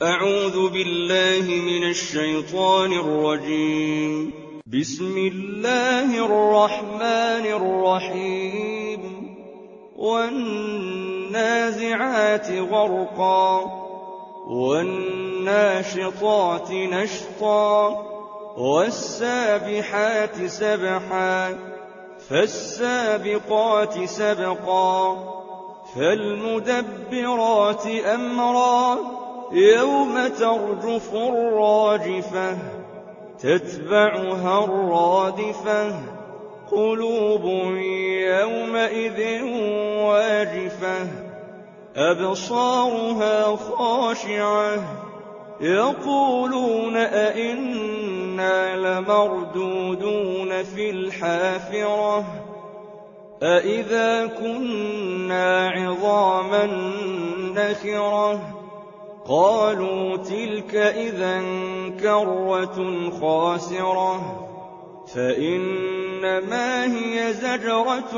أعوذ بالله من الشيطان الرجيم. بسم الله الرحمن الرحيم. والنازعات غرقا والناشطات نشطا والسابحات سبحا فالسابقات سبقا فالمدبرات أمرا يوم ترجف الراجفة تتبعها الرادفة قلوب يومئذ واجفة أبصارها خاشعة يقولون أئنا لمردودون في الحافرة أئذا كنا عظاما نخرة قالوا تلك إذا كرة خاسرة فإنما هي زجرة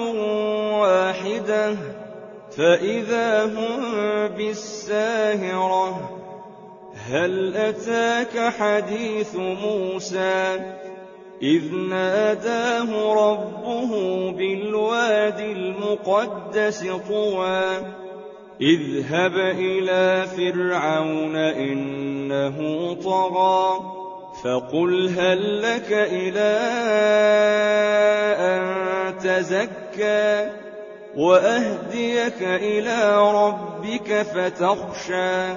واحدة فإذا هم بالساهرة هل أتاك حديث موسى إذ ناداه ربه بالواد المقدس طوى اذهب إلى فرعون إنه طغى فقل هل لك إلى أن تزكى وأهديك إلى ربك فتخشى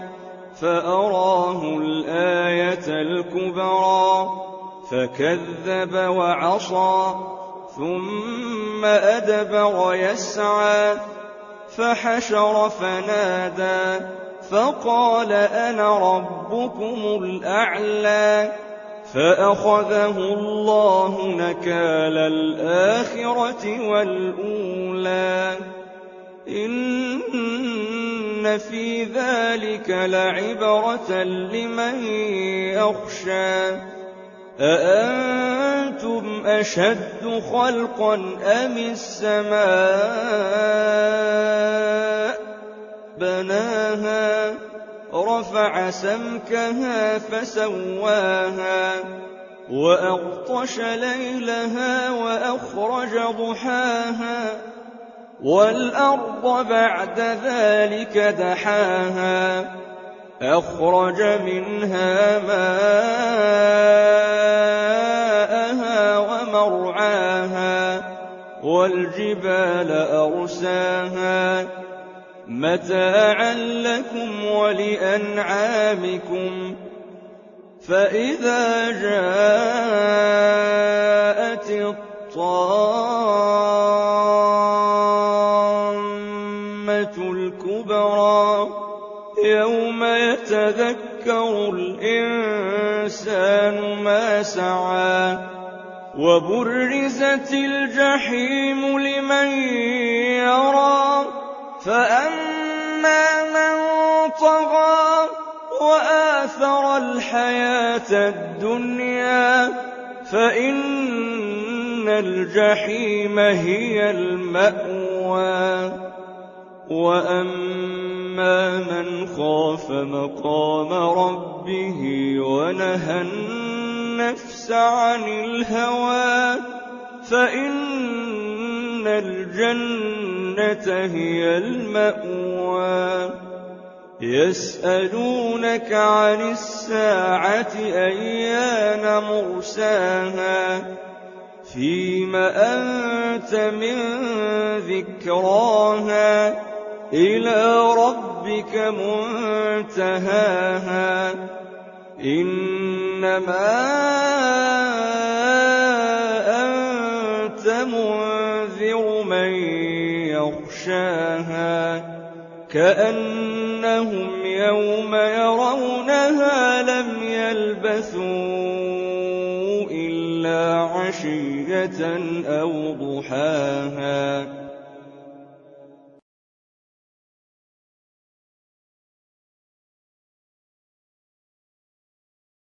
فأراه الآية الكبرى فكذب وعصى ثم أدبر يسعى فحشر فنادى فقال أنا ربكم الأعلى فأخذه الله نكال الآخرة والأولى إن في ذلك لعبرة لمن يخشى أأنتم أشد خلقا أم السماء بناها رفع سمكها فسواها وأغطش ليلها وأخرج ضحاها والأرض بعد ذلك دحاها أخرج منها ماءها ومرعاها والجبال أرساها متاعا لكم ولأنعامكم فإذا جاءت الطامة الكبرى يوم يتذكر الإنسان ما سعى وبرزت الجحيم لمن يرى فأما من طغى وآثر الحياة الدنيا فإن الجحيم هي المأوى وأما من خاف مقام ربه ونهى النفس عن الهوى فإن الجنة هي المأوى يسألونك عن الساعة أيان مرساها فيم أنت من ذكراها إلى ربك منتهاها إنما أنت منذر من يخشاها كأنهم يوم يرونها لم يلبثوا إلا عشية أو ضحاها